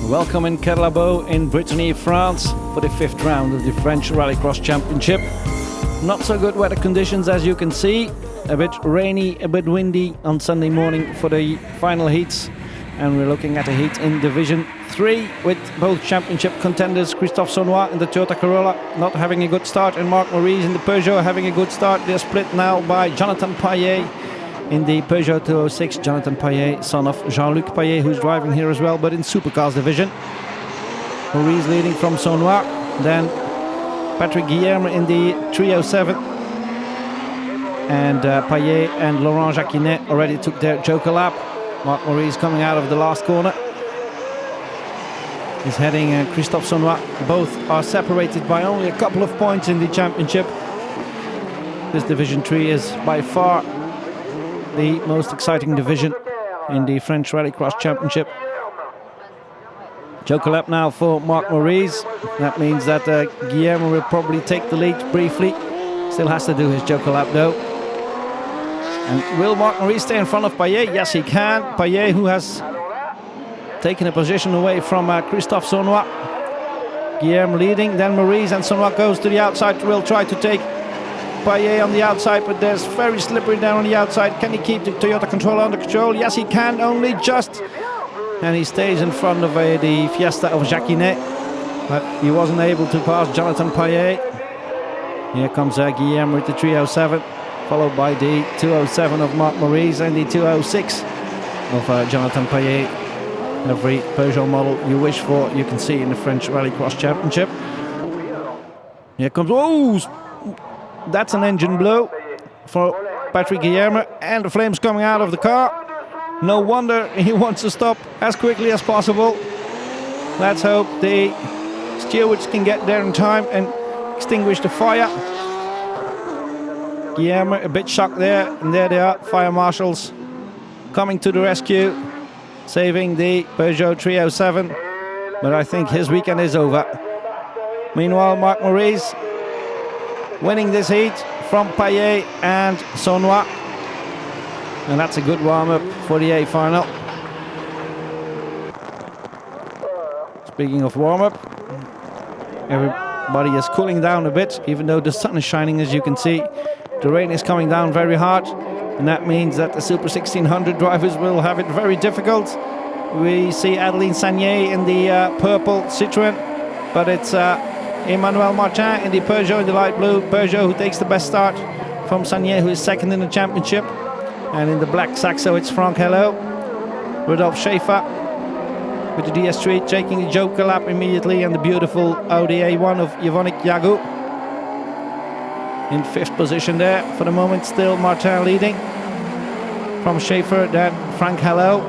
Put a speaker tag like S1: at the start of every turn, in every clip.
S1: Welcome in Kerlabo in Brittany, France for the 5th round of the French Rallycross Championship. Not so good weather conditions as you can see. A bit rainy, a bit windy on Sunday morning for the final heats. And we're looking at a heat in Division 3 with both championship contenders Christophe Saunois in the Toyota Corolla not having a good start, and Marc Maurice in the Peugeot having a good start. They're split now by Jonathan Payet in the Peugeot 206. Jonathan Payet, son of Jean-Luc Payet, who's driving here as well, but in Supercars division. Maurice leading from Saunois. Then Patrick Guilherme in the 307. And Payet and Laurent Jacquinet already took their joker lap. Marc Maurice coming out of the last corner. He's heading Christophe Saunois. Both are separated by only a couple of points in the championship. This Division 3 is by far the most exciting division in the French Rallycross Championship. Joker lap now for Marc Maurice. That means that Guilherme will probably take the lead briefly. Still has to do his joker lap though. And will Marc Maurice stay in front of Payet? Yes, he can. Payet, who has taken a position away from Christophe Saunois. Guilherme leading, then Maurice, and Saunois goes to the outside. Will try to take Payet on the outside, but there's very slippery down on the outside. Can he keep the Toyota controller under control? Yes, he can, only just. And he stays in front of the Fiesta of Jacquinet, but he wasn't able to pass Jonathan Payet. Here comes Guilherme with the 307, followed by the 207 of Marc Maurice and the 206 of Jonathan Payet. Every Peugeot model you wish for, you can see in the French Rallycross Championship. Here comes, oh! That's an engine blow for Patrick Guilherme, and the flames coming out of the car. No wonder he wants to stop as quickly as possible. Let's hope the stewards can get there in time and extinguish the fire. Guilherme a bit shocked there, and there they are, fire marshals coming to the rescue, saving the Peugeot 307. But I think his weekend is over. Meanwhile, Marc Maurice winning this heat from Payet and Saunois. And that's a good warm-up for the A final. Speaking of warm-up, everybody is cooling down a bit, even though the sun is shining, as you can see. The rain is coming down very hard, and that means that the Super 1600 drivers will have it very difficult. We see Adeline Sagnier in the purple Citroën, but it's Emmanuel Martin in the Peugeot in the light blue. Peugeot who takes the best start from Sagnier, who is second in the championship. And in the black Saxo it's Franck Hello. Rudolf Schaefer with the DS3 taking the joker lap immediately, and the beautiful Audi A1 of Yvonne Yagu in 5th position there. For the moment still Martin leading from Schaefer, then Franck Hello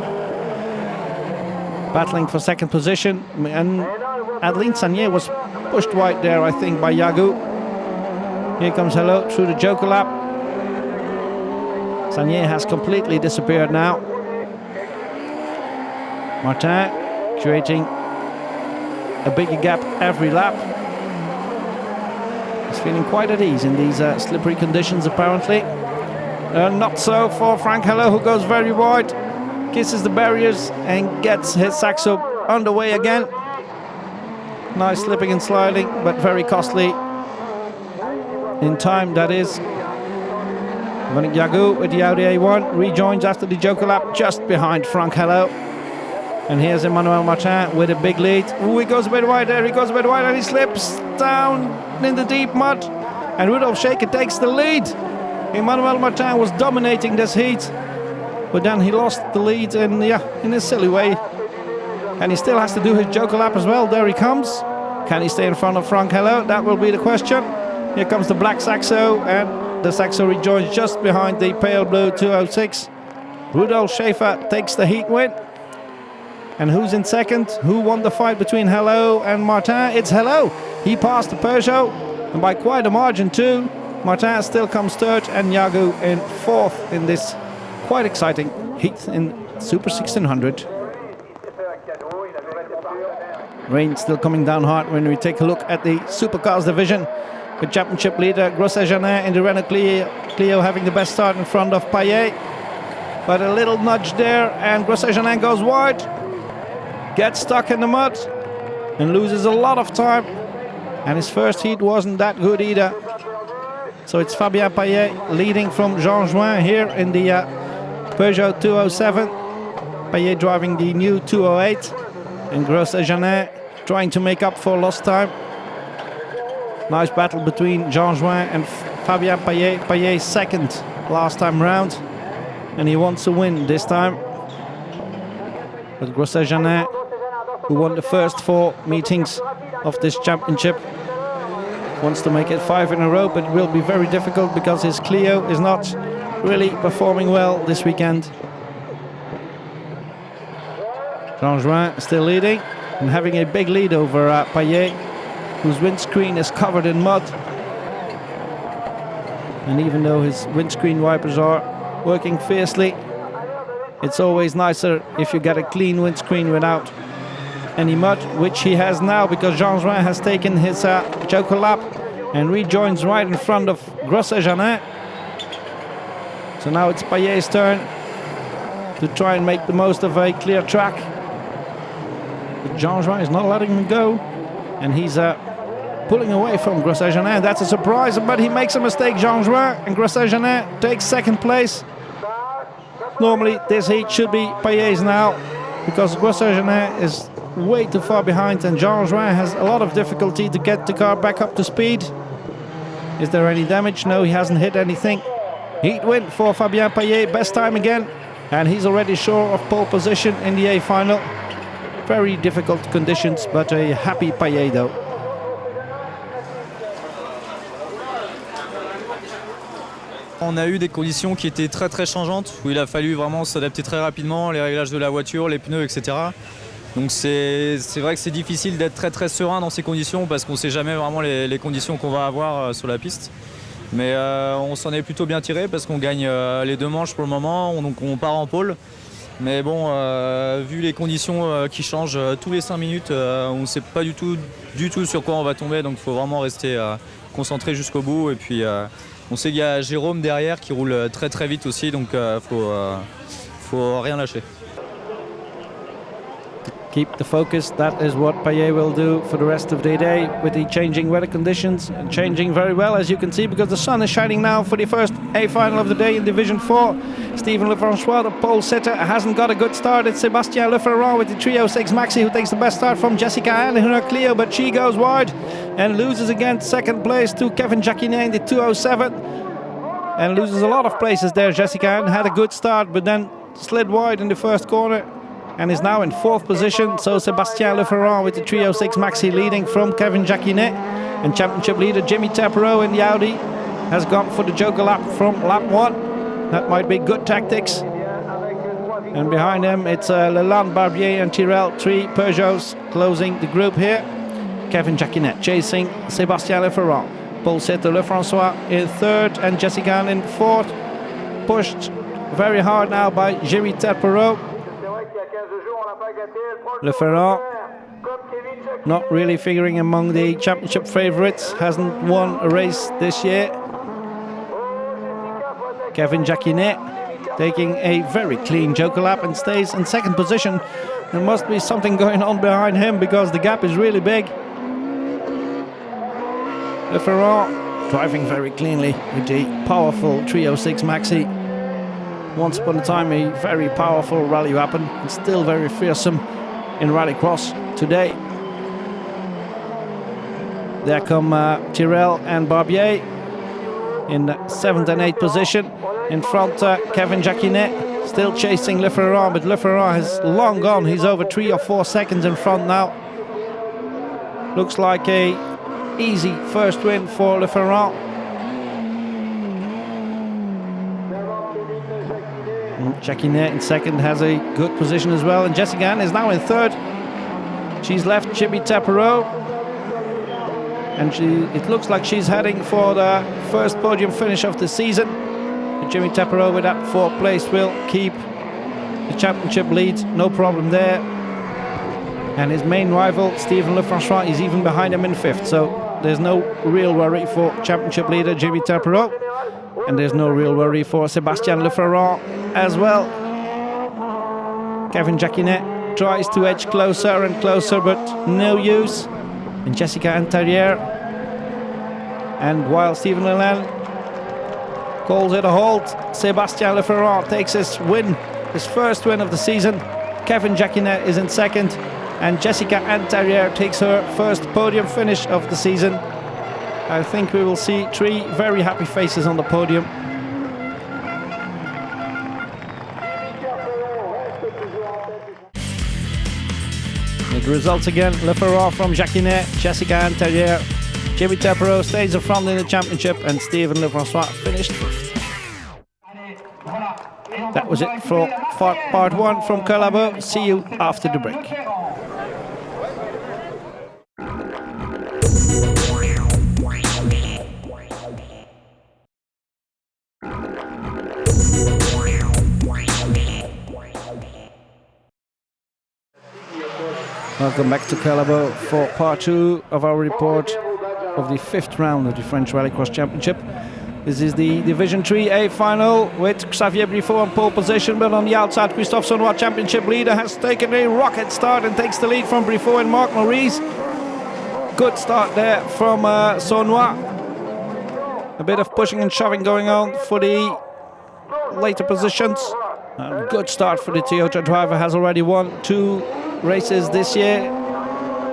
S1: battling for 2nd position, and Adeline Sagnier was pushed wide there, I think, by Yagu. Here comes Hello through the joker lap. Sagnier has completely disappeared now. Martin creating a bigger gap every lap. He's feeling quite at ease in these slippery conditions apparently. Not so for Franck Hello, who goes very wide, kisses the barriers and gets his Saxo underway again. Nice slipping and sliding, but very costly in time, that is. Yvonne Yagu with the Audi A1 rejoins after the joker lap just behind Franck Hello. And here's Emmanuel Martin with a big lead. Ooh, he goes a bit wide there, he goes a bit wide, and he slips down in the deep mud. And Rudolf Schaefer takes the lead. Emmanuel Martin was dominating this heat, but then he lost the lead in a silly way. And he still has to do his joker lap as well. There he comes. Can he stay in front of Franck Hello? That will be the question. Here comes the black Saxo, and the Saxo rejoins just behind the pale blue 206. Rudolf Schaefer takes the heat win. And who's in second? Who won the fight between Hello and Martin? It's Hello. He passed the Peugeot, and by quite a margin too. Martin still comes third, and Yagu in fourth in this quite exciting heat in Super 1600. Rain still coming down hard when we take a look at the Supercars division. The championship leader Grosset-Janin in the Renault Clio having the best start in front of Payet. But a little nudge there, and Grosset-Janin goes wide. Gets stuck in the mud and loses a lot of time. And his first heat wasn't that good either. So it's Fabien Payet leading from Jean Jouin here in the Peugeot 207. Payet driving the new 208. And Grosset-Janin trying to make up for lost time. Nice battle between Jean Jouin and Fabien Payet. Payet second last time round. And he wants to win this time. But Grosset-Janin, who won the first 4 meetings of this championship, wants to make it 5 in a row, but it will be very difficult because his Clio is not really performing well this weekend. Jean Jouin still leading and having a big lead over Payet, whose windscreen is covered in mud. And even though his windscreen wipers are working fiercely, it's always nicer if you get a clean windscreen without any mud, which he has now because Jean Jouin has taken his joker lap and rejoins right in front of Grosset-Janin. So now it's Payet's turn to try and make the most of a clear track. But Jean Jouin is not letting him go, and he's pulling away from Grosset-Janin. That's a surprise, but he makes a mistake, Jean Jouin, and Grosset-Janin takes second place. Normally this heat should be Payet's now, because Grosset-Janin is way too far behind, and Jean Jouin has a lot of difficulty to get the car back up to speed. Is there any damage? No, he hasn't hit anything. Heat win for Fabien Payet, best time again, and he's already sure of pole position in the A final. Very difficult conditions, but a happy Payet though.
S2: On a eu des conditions qui étaient très changeantes, où il a fallu vraiment s'adapter très rapidement, les réglages de la voiture, les pneus, etc. Donc c'est vrai que c'est difficile d'être très serein dans ces conditions parce qu'on ne sait jamais vraiment les conditions qu'on va avoir sur la piste. Mais on s'en est plutôt bien tiré parce qu'on gagne les 2 manches pour le moment, donc on part en pôle. Mais bon, vu les conditions qui changent tous les 5 minutes, on ne sait pas du tout sur quoi on va tomber, donc il faut vraiment rester concentré jusqu'au bout. Et puis on sait qu'il y a Jérôme derrière qui roule très vite aussi, donc faut rien lâcher.
S1: Keep the focus, that is what Payet will do for the rest of the day with the changing weather conditions, and changing very well as you can see because the sun is shining now for the first A final of the day in Division 4. Stephen Lefrançois, the pole sitter, hasn't got a good start. It's Sébastien Leferrand with the 306 Maxi who takes the best start from Jessica Anne in her Clio, but she goes wide and loses again second place to Kevin Jacquinet in the 207 and loses a lot of places there. Jessica Anne had a good start but then slid wide in the first corner and is now in 4th position. So Sébastien Leferrand with the 306 Maxi leading from Kevin Jacquinet, and championship leader Jimmy Tapero in the Audi has gone for the joker lap from lap 1. That might be good tactics. And behind him it's Leland, Barbier and Tyrrell, 3 Peugeots closing the group here. Kevin Jacquinet chasing Sébastien Leferrand. Pole sitter Lefrançois in 3rd and Jessica Anne in 4th. Pushed very hard now by Jimmy Tapero. Leferrand not really figuring among the championship favourites, hasn't won a race this year. Kevin Jacquinet taking a very clean joker lap and stays in 2nd position. There must be something going on behind him because the gap is really big. Leferrand driving very cleanly with the powerful 306 Maxi. Once upon a time a very powerful rally weapon, and still very fearsome in rallycross today. There come Tyrrell and Barbier in 7th and 8th position. In front Kevin Jacquinet still chasing Leferrand, but Leferrand has long gone. He's over 3 or 4 seconds in front now. Looks like a easy first win for Leferrand. Jackie Net in second has a good position as well. And Jessica Ann is now in third. She's left Jimmy Tapereau. And it looks like she's heading for the first podium finish of the season. And Jimmy Tapereau with that fourth place will keep the championship lead, no problem there. And his main rival, Stephen Lefrançois, is even behind him in fifth. So there's no real worry for championship leader Jimmy Tapereau. And there's no real worry for Sébastien Lefrançois as well. Kevin Jacquinet tries to edge closer and closer, but no use. And Jessica Antarier. And while Stephen Leland calls it a halt, Sébastien Lefrançois takes his win, his first win of the season. Kevin Jacquinet is in second, and Jessica Antarier takes her first podium finish of the season. I think we will see three very happy faces on the podium. The results again: Lefrançois from Jacquinet, Jessica Antarier, Jimmy Tapereau stays in front in the championship, and Stephen Lefrançois finished fifth. That was it for part one from Kerlabo. See you after the break. Welcome back to Kerlabo for part two of our report of the fifth round of the French Rallycross Championship. This is the Division 3A final with Xavier Briffaut on pole position, but on the outside Christophe Saunois, championship leader, has taken a rocket start and takes the lead from Briffaut and Marc Maurice. Good start there from Saunois. A bit of pushing and shoving going on for the later positions. Good start for the Toyota driver, has already won 2 races this year,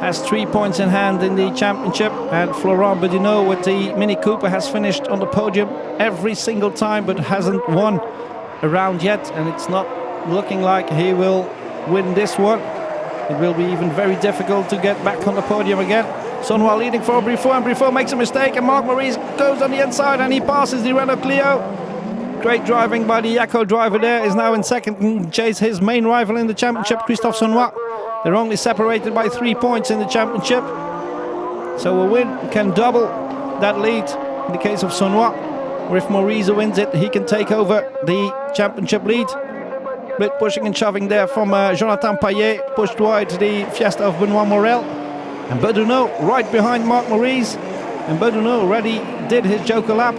S1: has 3 points in hand in the championship, and Florent Bedinot with the Mini Cooper has finished on the podium every single time but hasn't won a round yet, and it's not looking like he will win this one. It will be even very difficult to get back on the podium again. Saunois leading for Briffaut, and Briffaut makes a mistake, and Marc Maurice goes on the inside and he passes the Renault Clio. Great driving by the Yakko driver there, is now in second and chase his main rival in the championship, Christophe Saunois. They're only separated by 3 points in the championship. So a win can double that lead in the case of Saunois. Or if Maurice wins it, he can take over the championship lead. Bit pushing and shoving there from Jonathan Payet, pushed wide the Fiesta of Benoit Morel. And Bedinot right behind Marc Maurice. And Bedinot already did his Joker lap.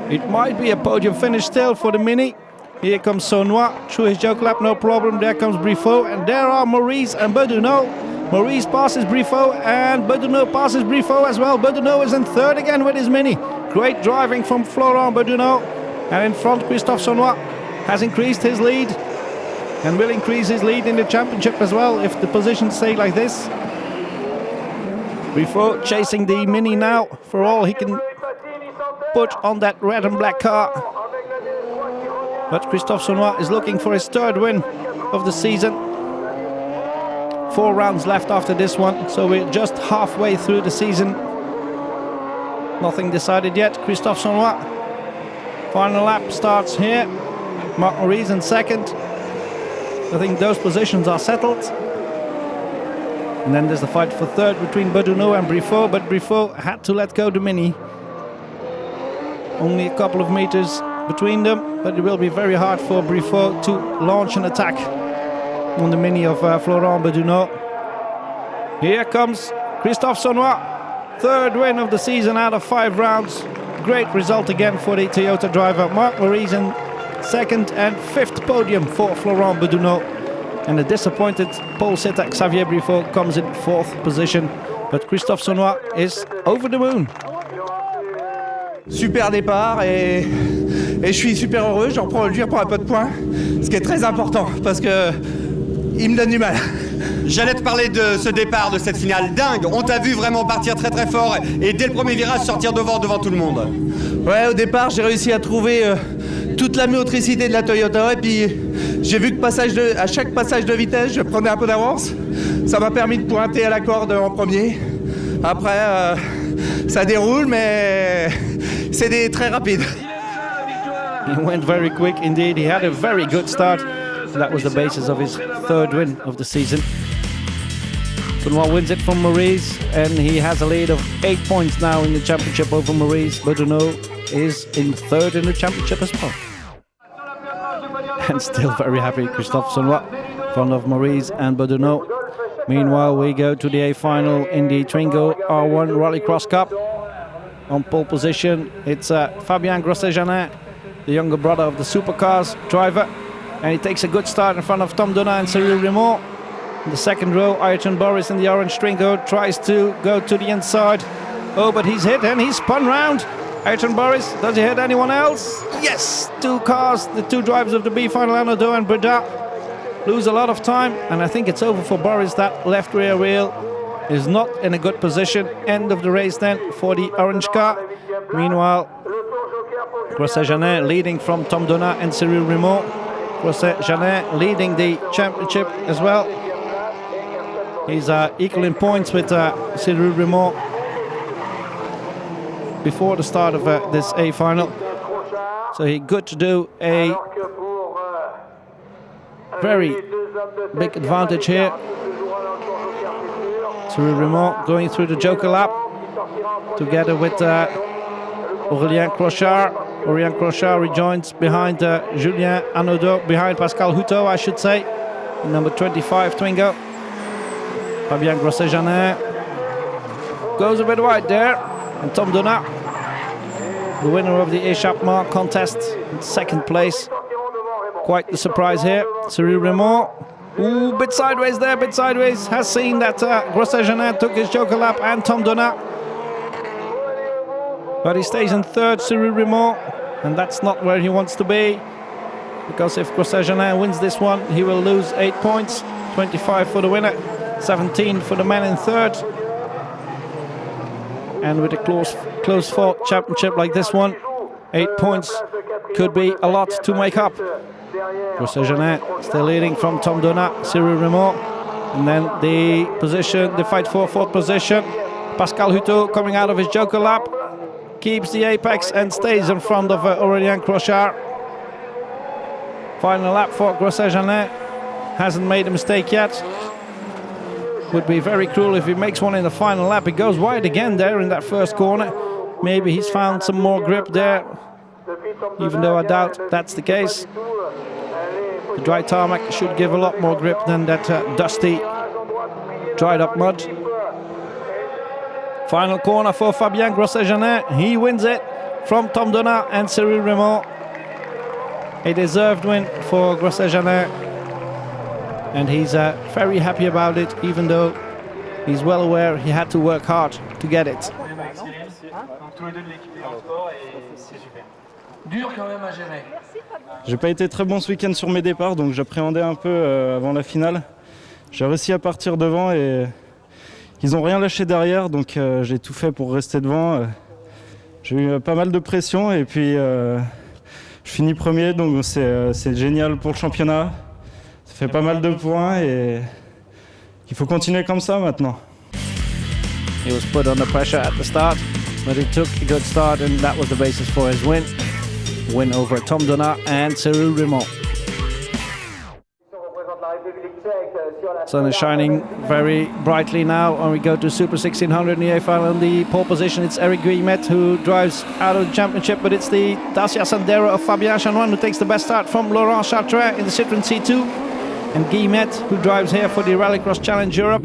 S1: It might be a podium finish still for the Mini. Here comes Saunois through his Joker lap, no problem. There comes Briffaut, and there are Maurice and Bedinot. Maurice passes Briffaut, and Bedinot passes Briffaut as well. Bedinot is in third again with his Mini. Great driving from Florent Bedinot. And in front, Christophe Saunois has increased his lead and will increase his lead in the championship as well if the positions stay like this. Briffaut chasing the Mini now for all he can put on that red and black car. But Christophe Saunois is looking for his third win of the season. 4 rounds left after this one, so we're just halfway through the season. Nothing decided yet. Christophe Saunois. Final lap starts here. Marc Maurice in second. I think those positions are settled. And then there's the fight for third between Bedinot and Briffaut, but Briffaut had to let go the Mini. Only a couple of meters between them, but it will be very hard for Briffaut to launch an attack on the Mini of Florent Bedinot. Here comes Christophe Saunois, third win of the season out of 5 rounds. Great result again for the Toyota driver. Marc Maurice in second, and 5th podium for Florent Bedinot. And a disappointed pole sitter Xavier Briffaut comes in 4th position, but Christophe Saunois is over the moon.
S3: Super départ et je suis super heureux, je lui reprends un peu de points, ce qui est très important parce que il me donne du mal.
S4: J'allais te parler de ce départ, de cette finale dingue. On t'a vu vraiment partir très très fort et dès le premier virage sortir devant tout le monde.
S3: Ouais, au départ j'ai réussi à trouver toute la motricité de la Toyota et puis j'ai vu que à chaque passage de vitesse je prenais un peu d'avance. Ça m'a permis de pointer à la corde en premier. Après ça déroule mais c'est très rapide.
S1: He went very quick indeed. He had a very good start. That was the basis of his third win of the season. Benoit wins it from Maurice, and he has a lead of 8 points now in the championship over Maurice. Boudreau is in third in the championship as well. And still very happy, Christophe Sonois, in front of Maurice and Boudreau. Meanwhile, we go to the A final in the Twingo R1 Rallycross Cup. On pole position, it's Fabien Grosset-Janin, the younger brother of the supercars driver. And he takes a good start in front of Tom Donat and Cyril Rimont. In the second row, Ayrton Boris in the orange Twingo tries to go to the inside. Oh, but he's hit and he's spun round. Ayrton Boris, does he hit anyone else? Yes! Two cars, the two drivers of the B final, Anodot and Breda, lose a lot of time. And I think it's over for Boris. That left rear wheel is not in a good position. End of the race then for the orange car. Meanwhile, Grosset-Janin leading from Tom Donat and Cyril Rimont. Grosset-Janin leading the championship as well. He's equal in points with Cyril Rimont before the start of this A final. So he good to do a very big advantage here. Cyril Rimont going through the Joker lap together with Aurélien Crochard. Aurélien Crochard rejoins behind Julien Anodot, behind Pascal Houteau, I should say, in number 25 Twingo. Fabien Grosset-Janin goes a bit wide there, and Tom Donat, the winner of the Échappement contest, in second place. Quite the surprise here. Cyril Rimont, ooh, bit sideways there, bit sideways. Has seen that Grosset-Janin took his Joker lap, and Tom Donat. But he stays in third, Cyril Rimont, and that's not where he wants to be. Because if Grosset-Janin wins this one, he will lose 8 points. 25 for the winner, 17 for the man in third. And with a close fought championship like this one, 8 points could be a lot to make up. Grosset-Janin still leading from Tom Donat, Cyril Rimont. And then the fight for fourth position. Pascal Houteau coming out of his Joker lap, keeps the apex and stays in front of Aurélien Crochard. Final lap for Grosset-Janin. Hasn't made a mistake yet. Would be very cruel if he makes one in the final lap. He goes wide again there in that first corner. Maybe he's found some more grip there, even though I doubt that's the case. The dry tarmac should give a lot more grip than that dusty, dried up mud. Final corner for Fabien Grosset-Janin. He wins it from Tom Donat and Cyril Rimont. A deserved win for Grosset-Janin. And he's very happy about it, even though he's well aware he had to work hard to get it.
S5: J'ai pas été très bon ce week-end sur mes départs, donc j'appréhendais un peu avant la finale. J'ai réussi à partir devant et ils n'ont rien lâché derrière, donc j'ai tout fait pour rester devant. J'ai eu pas mal de pression et puis je finis premier, donc c'est génial pour le championnat. Ça fait pas mal de points et il faut continuer comme ça maintenant.
S1: He was put under pressure at the start, but he took a good start, and that was the basis for his win. Win over Tom Donat and Cyril Rimont. Sun is shining very brightly now, and we go to Super 1600 in the A final. In the pole position, it's Eric Guillemette who drives out of the championship, but it's the Dacia Sandero of Fabien Chanoine who takes the best start from Laurent Chartrand in the Citroën C2. And Guillemette, who drives here for the Rallycross Challenge Europe,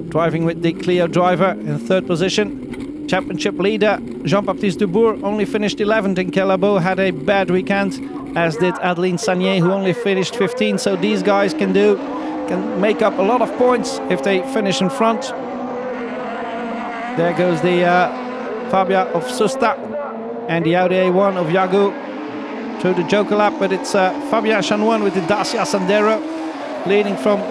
S1: driving with the Clio driver in third position. Championship leader Jean-Baptiste Dubourg only finished 11th in Kerlabo, had a bad weekend, as did Adeline Sagnier, who only finished 15th. So these guys can make up a lot of points if they finish in front. There goes the Fabia of Susta and the Audi A1 of Yagu through the Joker lap, but it's Fabien Chanoine with the Dacia Sandero leading from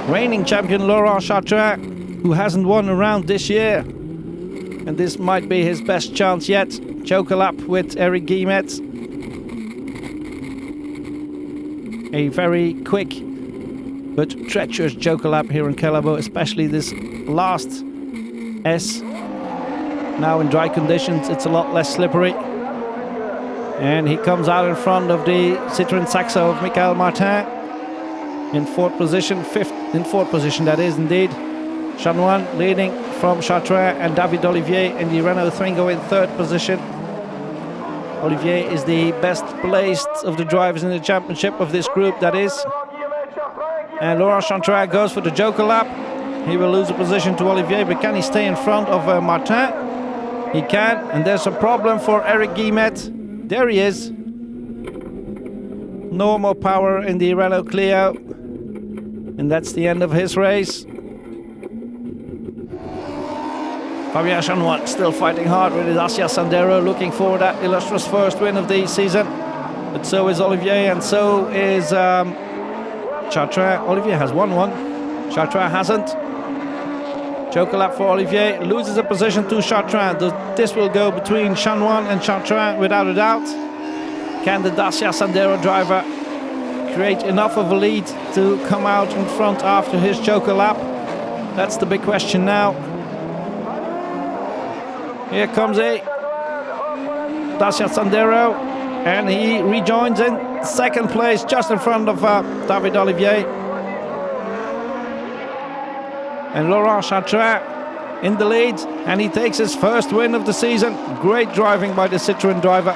S1: reigning champion Laurent Chartrand, who hasn't won a round this year, and this might be his best chance yet. Joker lap with Eric Guillemette. A very quick but treacherous Joker lap here in Kerlabo, especially this last S. Now in dry conditions it's a lot less slippery. And he comes out in front of the Citroën Saxo of Michael Martin in fourth position, in fourth position that is indeed. Chanoine leading from Chartrand, and David Olivier in the Renault Twingo in third position. Olivier is the best placed of the drivers in the championship of this group, that is. And Laurent Chantrand goes for the Joker lap. He will lose a position to Olivier, but can he stay in front of Martin? He can, and there's a problem for Eric Guillemette. There he is. No more power in the Renault Clio. And that's the end of his race. Fabien Chanoine still fighting hard with his Dacia Sandero, looking for that illustrious first win of the season. But so is Olivier, and so is Chartrand. Olivier has won one. Chartrand hasn't. Joker lap for Olivier, loses a position to Chartrand. This will go between Chanoine and Chartrand without a doubt. Can the Dacia Sandero driver create enough of a lead to come out in front after his Joker lap? That's the big question now. Here comes a Dacia Sandero, and he rejoins in second place, just in front of David Olivier. And Laurent Chartrand in the lead, and he takes his first win of the season. Great driving by the Citroën driver.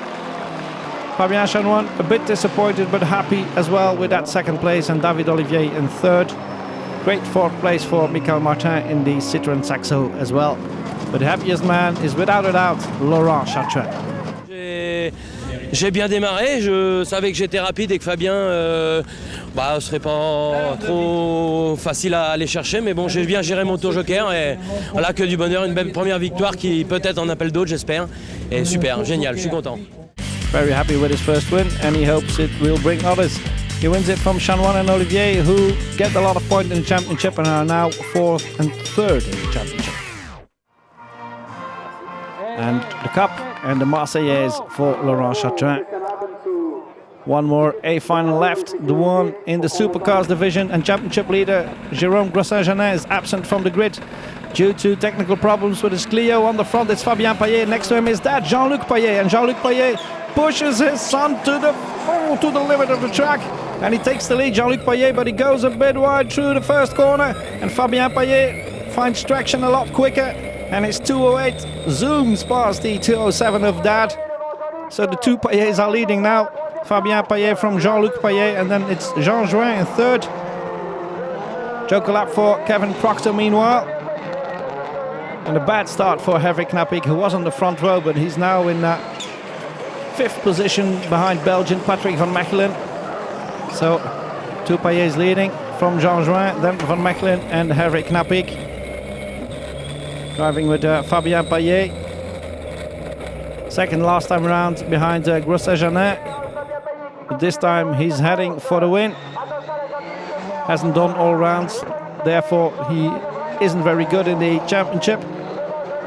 S1: Fabien Chanoine a bit disappointed, but happy as well with that second place, and David Olivier in third. Great fourth place for Michael Martin in the Citroën Saxo as well. But the happiest man is without a doubt Laurent Chartrand.
S6: J'ai bien démarré, je savais que j'étais rapide et que Fabien serait pas trop facile à aller chercher, mais bon, j'ai bien géré mon tour joker et voilà, que du bonheur, une belle première victoire qui peut-être en appelle d'autres, j'espère. Et super, génial, je suis content.
S1: Very happy with his first win, and he hopes it will bring others. He wins it from Chanoine and Olivier, who get a lot of points in the championship and are now fourth and third in the championship. And the Cup and the Marseillaise for Laurent Chartrand. One more A final left, the one in the Supercars division, and championship leader Jérôme Grossin-Janin is absent from the grid due to technical problems with his Clio. On the front it's Fabien Payet, next to him is dad Jean-Luc Payet, and Jean-Luc Payet pushes his son to the limit of the track, and he takes the lead, Jean-Luc Payet, but he goes a bit wide through the first corner, and Fabien Payet finds traction a lot quicker, and his 208 zooms past the 207 of dad. So the two Payets are leading now. Fabien Payet from Jean-Luc Payet, and then it's Jean Jouin in third. Joker lap for Kevin Proctor meanwhile. And a bad start for Henrik Knappig, who was on the front row, but he's now in fifth position behind Belgian Patrick van Mechelen. So two Payets leading from Jean Jouin, then van Mechelen and Henrik Knappig. Driving with Fabien Payet. Second last time around behind Grosset-Janin. But this time he's heading for the win. Hasn't done all rounds, therefore he isn't very good in the championship.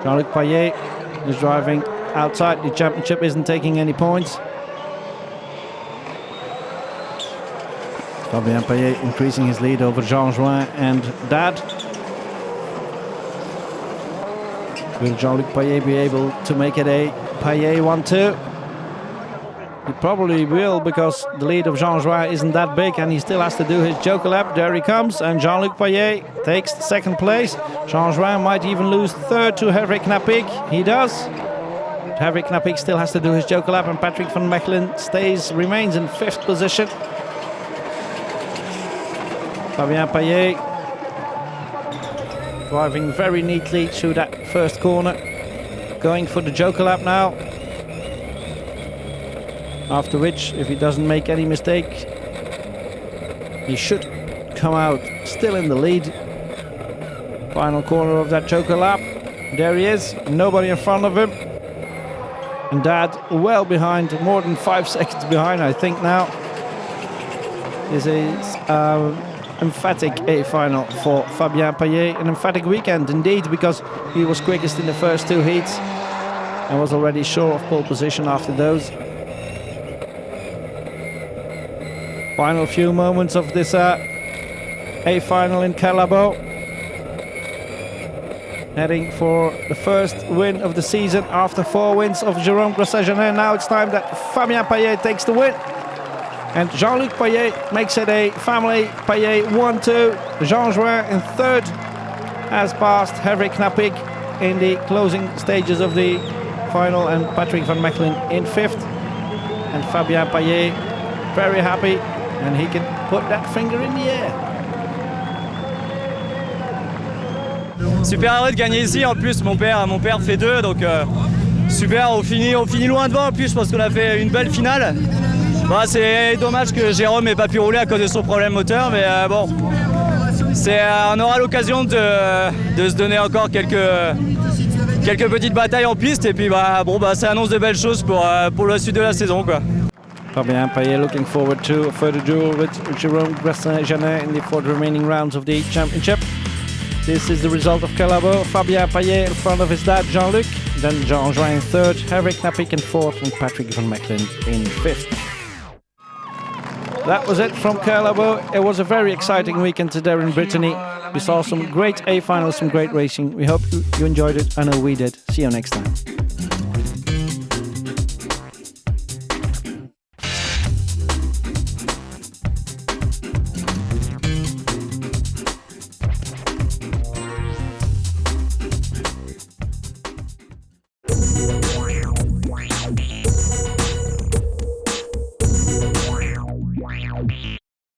S1: Jean-Luc Payet is driving outside the championship, isn't taking any points. Fabien Payet increasing his lead over Jean Jouin and dad. Will Jean-Luc Payet be able to make it a Payet 1-2? He probably will, because the lead of Jean Jouin isn't that big and he still has to do his Joker lap. There he comes, and Jean-Luc Payet takes the second place. Jean Jouin might even lose third to Henrik Knappig. He does. Henrik Knappig still has to do his Joker lap, and Patrick van Mechelen remains in fifth position. Fabien Payet driving very neatly through that first corner, going for the Joker lap now. After which, if he doesn't make any mistake, he should come out still in the lead. Final corner of that Joker lap. There he is, nobody in front of him. And dad well behind, more than 5 seconds behind, I think now. This is emphatic A final for Fabien Payet. An emphatic weekend indeed, because he was quickest in the first two heats and was already sure of pole position after those. Final few moments of this A final in Kerlabo. heading for the first win of the season after 4 wins of Jérôme Grosset-Janin. Now it's time that Fabien Payet takes the win. And Jean-Luc Payet makes it a family. Payet 1-2. Jean Jouin in third has passed Henrik Knapik in the closing stages of the final, and Patrick van Mechelen in fifth. And Fabien Payet very happy, and he can put that finger in the air.
S2: Super heureux de gagner ici. En plus, mon père fait 2, donc super. On finit loin devant. En plus, je pense qu'on a fait une belle finale. Bon, c'est dommage que Jérôme n'ait pas pu rouler à cause de son problème moteur, mais bon, on aura l'occasion de se donner encore quelques petites batailles en piste, et puis ça annonce de belles choses pour la suite de la saison, quoi.
S1: Fabien Payet looking forward to a further duel with Jérôme Grosset-Janin in the 4 remaining rounds of the championship. This is the result of Kerlabo. Fabien Payet in front of his dad Jean-Luc, then Jean Jouin in third, Henrik Knapik in fourth, and Patrick van Mechelen in fifth. That was it from Kerlabo. It was a very exciting weekend today in Brittany. We saw some great A finals, some great racing. We hope you enjoyed it. I know we did. See you next time.